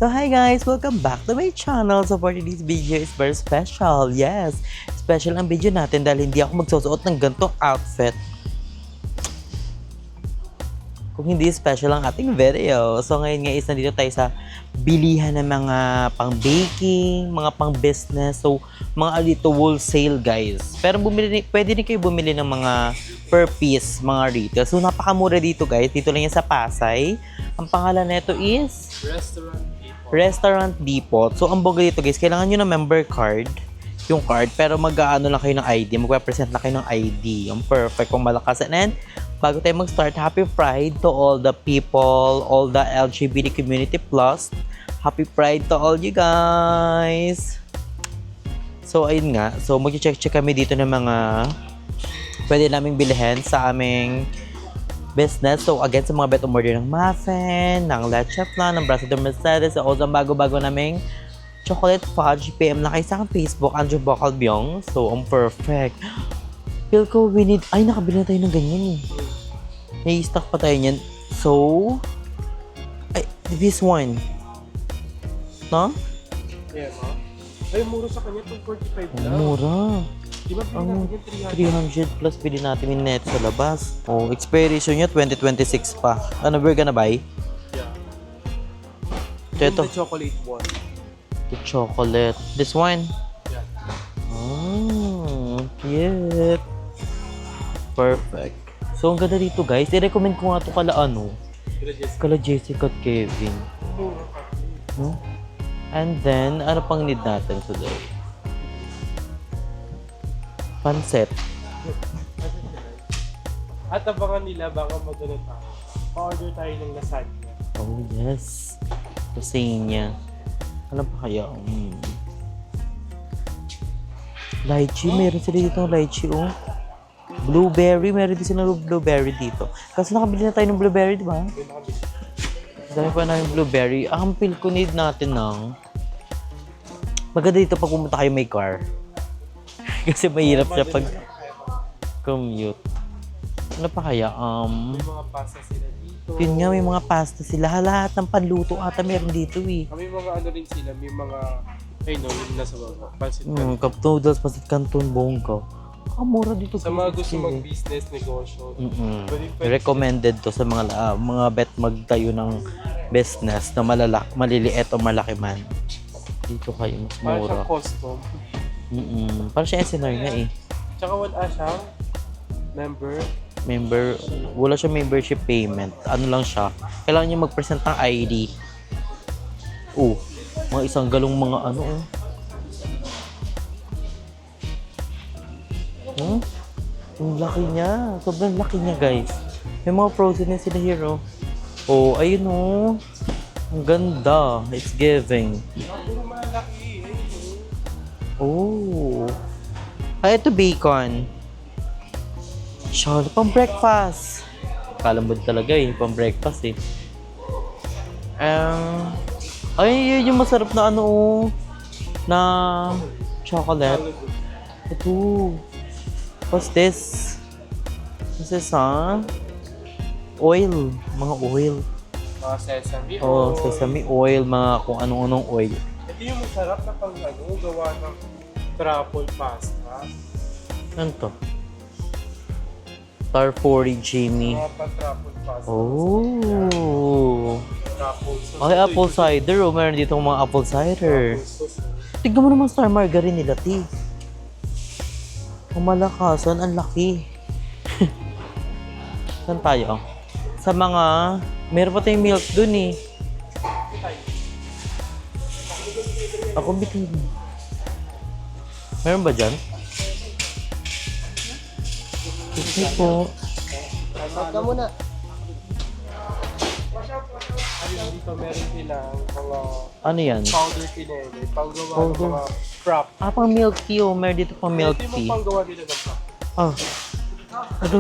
So hi guys, welcome back to my channel. So for today's video is very special. Yes, special ang video natin dahil hindi ako magsusuot ng ganitong outfit kung hindi special ang ating video. So ngayon nga is nandito tayo sa bilihan ng mga pang baking, mga pang business. So mga dito wholesale guys. Pero pwede din kayo bumili ng mga per piece, mga retail. So napakamura dito guys. Dito lang yan sa Pasay. Ang pangalan nito is Restaurant Depot. So, ang boga dito guys, kailangan nyo ng member card, yung card, pero mag-ano lang kayo ng ID, mag-represent lang kayo ng ID. Yung perfect, kung malakas. And then, bago tayo mag-start, happy Pride to all the people, all the LGBT community plus. Happy Pride to all you guys! So, ayun nga. So, mag-check kami dito ng mga pwede naming bilhin sa aming business. So, again, sa mga bet umorder ng muffin, ng leche flan, ng braso de Mercedes, so, also, bago-bago naming chocolate fudge, PM na kayo sa aking Facebook, Andrew Bocalbiong. So, ang perfect. Feel ko, we need, ay, nakabili na tayo ng ganyan eh. May stock pa tayo niyan. So, ay, this one. No? Yeah, ma. Ay, mura sa kanya, 245 lang. Mura. Di ba Ang pinag 300 plus pili natin yung net sa labas. Oh, expiration niya 2026 pa. Ano, we're gonna buy? Yeah. Ito. The chocolate one. The chocolate. This one? Yeah. Oh, cute. Perfect. So, ang ganda dito guys. I-recommend ko nga ito kala Jessica at Kevin. Mura ka. No? And then, ano pang need natin today? Pancet. At abangan nila, baka magano tayo. Pa-order tayo ng lasagna. Oh, yes. Lasagna. Ano pa kaya? Lychee. Meron sila dito ng lychee, oh. Blueberry. Meron din sila ng blueberry dito. Kasi nakabili na tayo ng blueberry, di ba? May nakabili. Dami pa namin blueberry. Ang feel ko need natin ng maganda dito pag pumunta kayo may car. Kasi mahirap siya pag commute. Ano pa kaya? May mga pasta sila dito. Yun nga, may mga pasta sila. Lahat ng panluto ata meron dito eh. May mga ano rin sila, may mga, ay no, yung nasa baba. Pansit Cup noodles, pasit canton, bongga. Mura dito. Sa mga gusto mag-business, negosyo. Recommended to sa mga bet magtayo ng business na maliliit o malaki man. Dito kayo mas Para mura. siyang custom. Parang siya SNR nga eh. Tsaka wala siyang Member, wala siya membership payment. Ano lang siya. Kailangan niya mag-present ng ID. Oh, mga isang galong mga ano oh. Ang laki niya. Sobrang laki niya guys. May mga frozen na sila here oh. Oh, ayun oh. Ang ganda. It's giving. puro malaki. Oh. Ay, ito bacon. Siya, pang breakfast. Kalambod talaga eh, pang breakfast eh. Ay, yun yung masarap na ano oh, na chocolate. Ito. What's this? What's this, ha? Oil. Mga oil. Mga sesame Oh, oil. sesame oil, mga kung anong-anong oil. Ito yung masarap na pang gawa ng truffle pasta. Ano to? Tarpori Jimmy. Mga pa-truffle pasta. Oh. Truffle sauce. Ay, apple cider. Oh, meron dito mga apple cider. Tignan mo naman star margarine nila, ti. Ang malakasan, ang laki. Saan tayo? Sa mga... Meron pa tayong milk dun eh. Ako bitin. Meron ba dyan? Kasi po. Huwag ka muna. Dito meron silang mga Ano yan? powder pinele. Panggawa ng Powder. mga prop. Pang milk tea oh. Meron dito pang milk Ito yung tea. panggawa nila ng prop. Ah. Ano?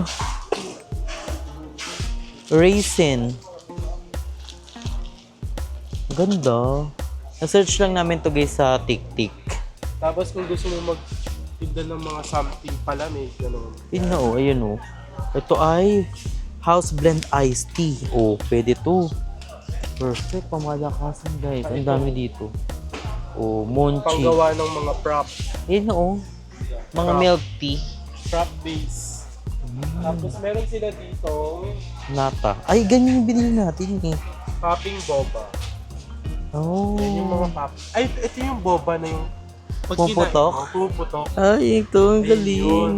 Raisin. Ganda. Na-search lang namin to guys sa TikTok. Tapos kung gusto mo magtinda ng mga something palamig, gano'n. Yun na oh, ayun oh. Ito ay house blend iced tea. Oh, pwede to. Perfect, pamalakasan guys. Ang dami dito. Oh, monchi. Panggawa ng mga prop. Yun oh. Mga milk tea. Prop base. Tapos meron sila dito, Nata. Ay, ganyan yung binili natin eh. popping boba. Oh. Yan yung mga pop. Ay, ito yung boba na yung pag Pumuputok? kinain mo, pumuputok. Ay, ito. Ang Ayun. galing.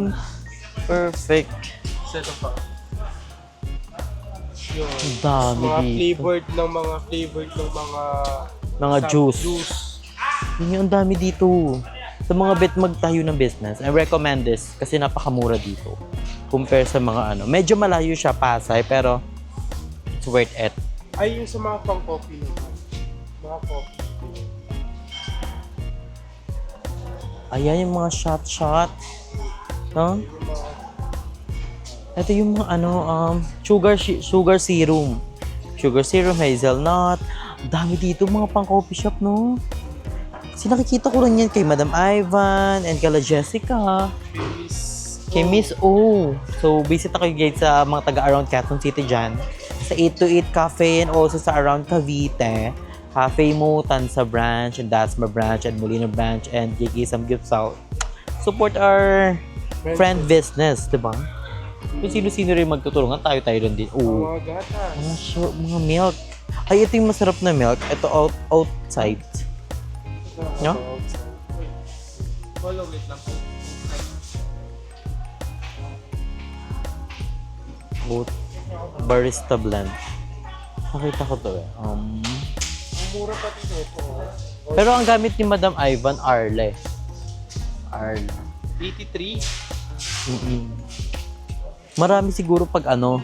Perfect. Set pa. Yun. Ang dami Mga dito. flavored ng mga Mga sa- juice. Yun yung ang dami dito. Sa mga bet magtayo ng business, I recommend this kasi napakamura dito. Compare sa mga ano. Medyo malayo siya, Pasay, pero it's worth it. Ay, yung sa mga pang-coffee naman. Mga coffee. Ayan yung mga shot. No? Yung mga Ito yung mga ano, sugar serum. Sugar serum, hazelnut. Ang dami dito, mga pang-coffee shop, no? Kasi nakikita ko rin yan kay Madam Ivan and kala Jessica. Kay Miss O. So, visit ako guys sa mga taga-around Quezon City dyan. Sa 828 Cafe and also sa around Cavite. Cafe mo, Tansa branch, and Dasma branch, and Molino branch, and Gigisam Gift South. Support our friend business, di ba? Kung sino-sino rin magtutulungan, tayo rin din. Oo. mga gatas. Mga milk. Ay, ito yung masarap na milk. Ito outside. No? Follow it lang. Oat barista blend. Nakita ko to eh. Ang mura pati nito. Pero ang gamit ni Madam Ivan, Arle. Arle. 83. Mm-mm. Marami siguro pag ano.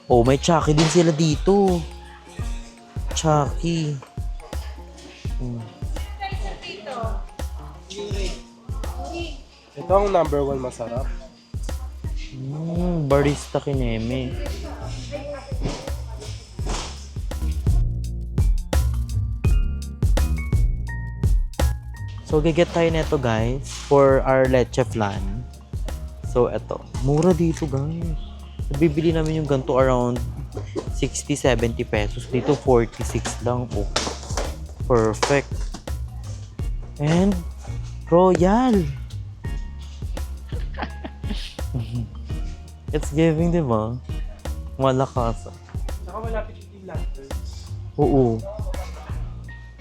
Oh, may Chucky din sila dito. Chucky. Ito ang number 1 masarap. Barista kineme. So, giget tayo nito guys for our leche flan. So, eto. Mura dito guys. Bibili namin yung ganito around 60-70 pesos. Dito 46 lang. Oh. Perfect. And royal. It's giving, di ba? Malakas. Saka malapit yung lanterns. Oo.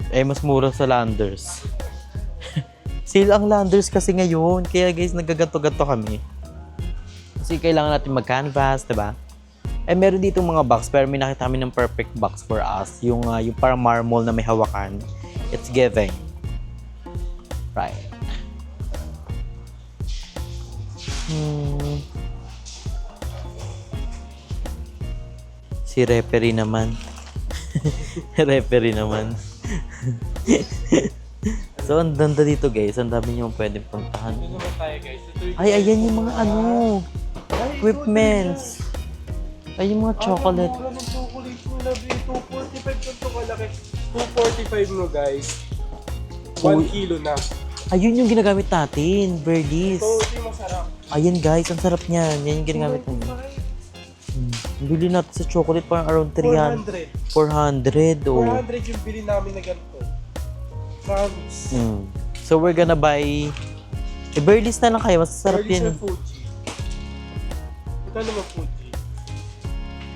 Eh, mas mura sa Landers. Sale ang Landers kasi ngayon. Kaya guys, nagaganto-ganto kami. Kasi kailangan natin mag-canvas, di ba? Eh, meron dito mga box, pero may nakita kami ng perfect box for us. Yung parang marble na may hawakan. It's giving. Right. Si referee naman. Referee naman. So, ang ganda dito guys. Ang dami nyo pwedeng puntahan. Ito naman tayo guys. Ito yung Ay, ayan yung mga ano. Equipments. Ay, yung mga chocolate. Ang mura ng chocolate mo, labi. 245 yung ito kalaki. 245 mo guys. 1 kilo na. Ayun yung ginagamit natin. Birdies. Ito yung masarap. Ayan guys, ang sarap niyan. Yan yung ginagamit natin. Bili natin sa chocolate parang around 300. 400. 400. Oh. 400 yung bili namin na ganito. Promise. So we're gonna buy Birdies na lang kayo. Masasarap Early yan. sa Fuji. Ito naman Fuji.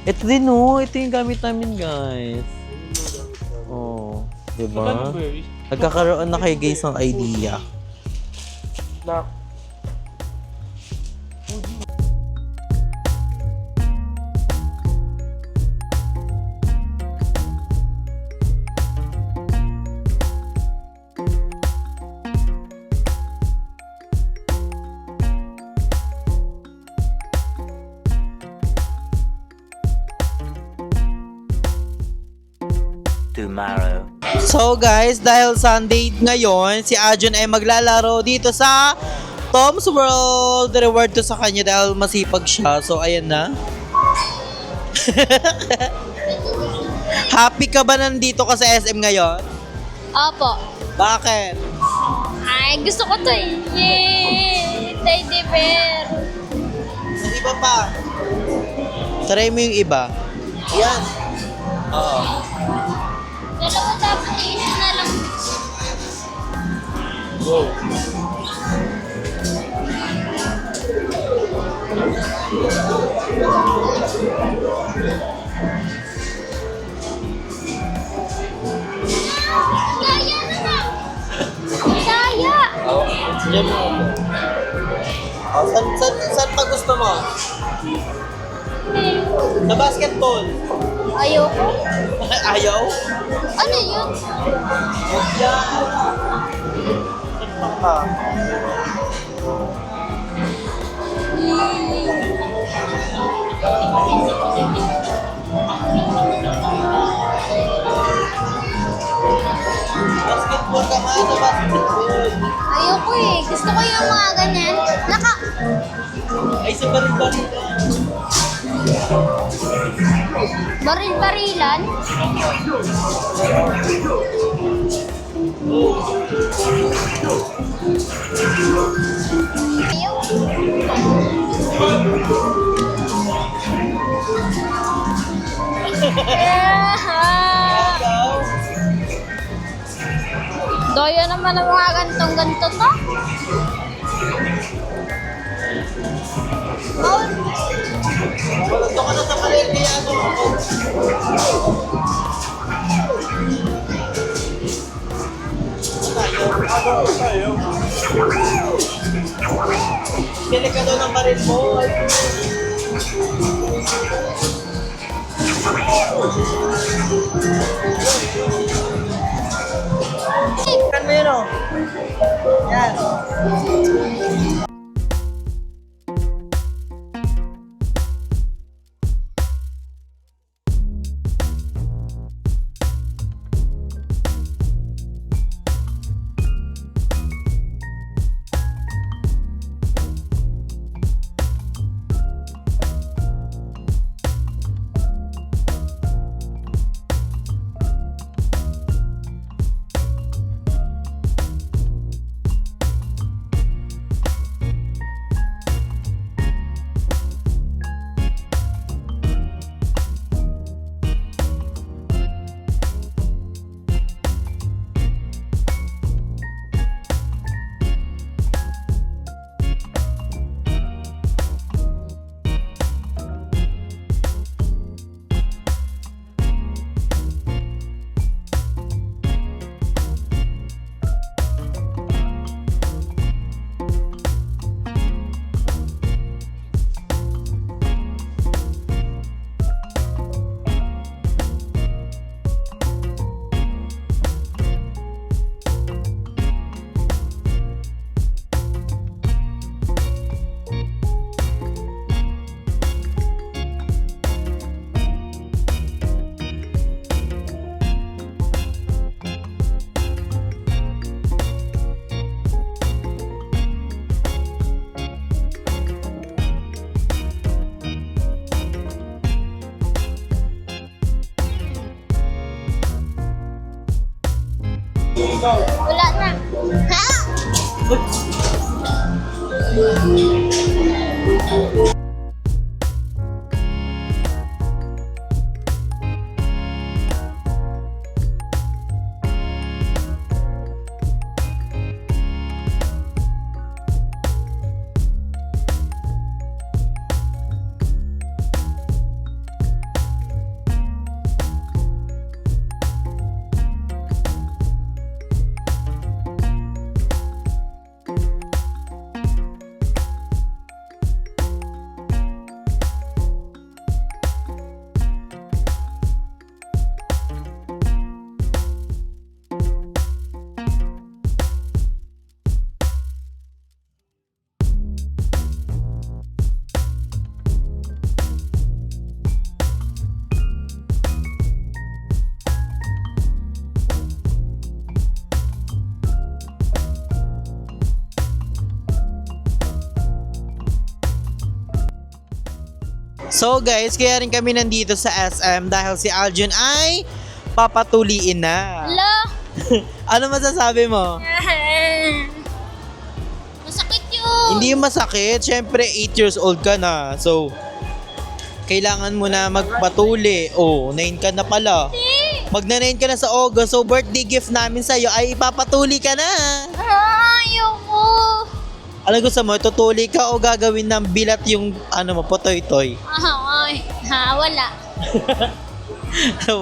Ito din oh. Ito yung gamit namin guys. Yun yung gamit namin. Oh. Magkano Diba? berries? Nagkakaroon na kayo guys ng idea. Na. Tomorrow. So guys, dahil Sunday ngayon, si Ajon ay maglalaro dito sa Tom's World. Reward to sa kanya dahil masipag siya. So ayan na. Happy ka ba nandito ka sa SM ngayon? Opo. Bakit? Ay, gusto ko to eh. Yay! Teddy bear. Yung iba pa. Try mo yung iba. Yan. Oo. Dalawa dapat isa na lang. Daya naman! Daya! Diyan mo. Saan pa gusto mo? Sa basketball. Ayoko. Ayaw? Ano yun? Yan. Saan pa? Basketball ka nga sa basketball. Ayoko eh. Gusto ko yung mga ganyan. Ay, sa barit-barit lang. Baril-barilan. Ayaw. Daya naman ang mga gantong-ganto to. Oh, Ito ka na sa palengke yan. Tayo. Kili ka daw ng baril mo. Kan mo yun o. Yan. wala na. Ha? So guys, kaya rin kami nandito sa SM dahil si Aljun ay papatuliin na. Hala. Ano masasabi mo? Masakit yun. Hindi yung masakit. Siyempre, 8 years old ka na. So, kailangan mo na magpatuli. Oh, 9 ka na pala. Hindi. Magna-9 ka na sa August, so birthday gift namin sa'yo ay ipapatuli ka na. Ayoko. Alam gusto mo, tutuli ka o gagawin ng bilat yung potoy-toy? Ay, wala.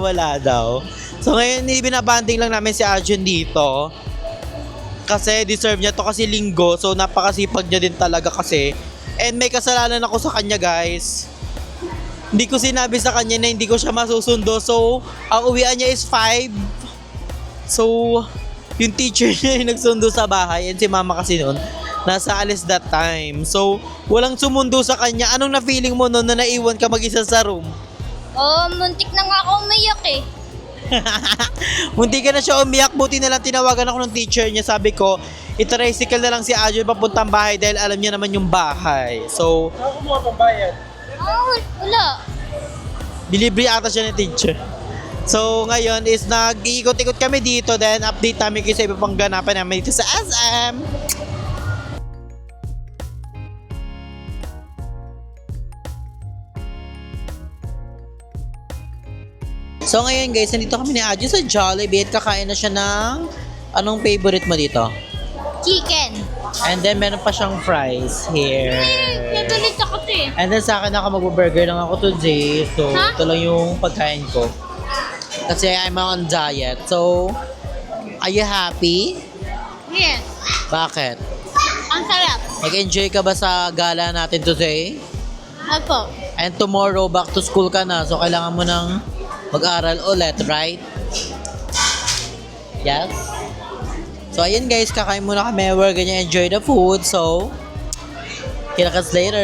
Wala daw. So ngayon, binabanding lang namin si Arjun dito. Kasi deserve niya to kasi linggo. So napakasipag niya din talaga kasi. And may kasalanan ako sa kanya, guys. Hindi ko sinabi sa kanya na hindi ko siya masusundo. So, ang uwian niya is 5. So, yung teacher niya yung nagsundo sa bahay. And si mama kasi noon, nasa alis that time. So, walang sumundo sa kanya. Anong na-feeling mo noon na naiwan ka mag-isa sa room? Oh, muntik na nga ako umiyak eh. Munti ka na siya umiyak. Buti na lang tinawagan ako ng teacher niya. Sabi ko, itricycle na lang si Arjun papuntang bahay dahil alam niya naman yung bahay. So, Saan kumuha pang bayad? Wala. delivery ata siya ng teacher. So, ngayon is nag-iikot-ikot kami dito. Then, update namin kayo sa iba pang ganapan namin dito sa SM. So, ngayon guys, nandito kami ni Adjo sa Jollibee at kakain na siya ng... Anong favorite mo dito? Chicken. And then, meron pa siyang fries here. Nagulit ako to eh. And then, sa akin ako mag-burger lang ako today. So, Huh? ito lang yung pagkain ko. Kasi I'm on diet. So, are you happy? Yes. Bakit? Ang sarap. Nag-enjoy ka ba sa gala natin today? Apo. And tomorrow, back to school ka na. So, kailangan mo ng mag-aral ulit, right? Yes? So, ayun guys, kakain muna kami. We're gonna enjoy the food. So, kita-kits later.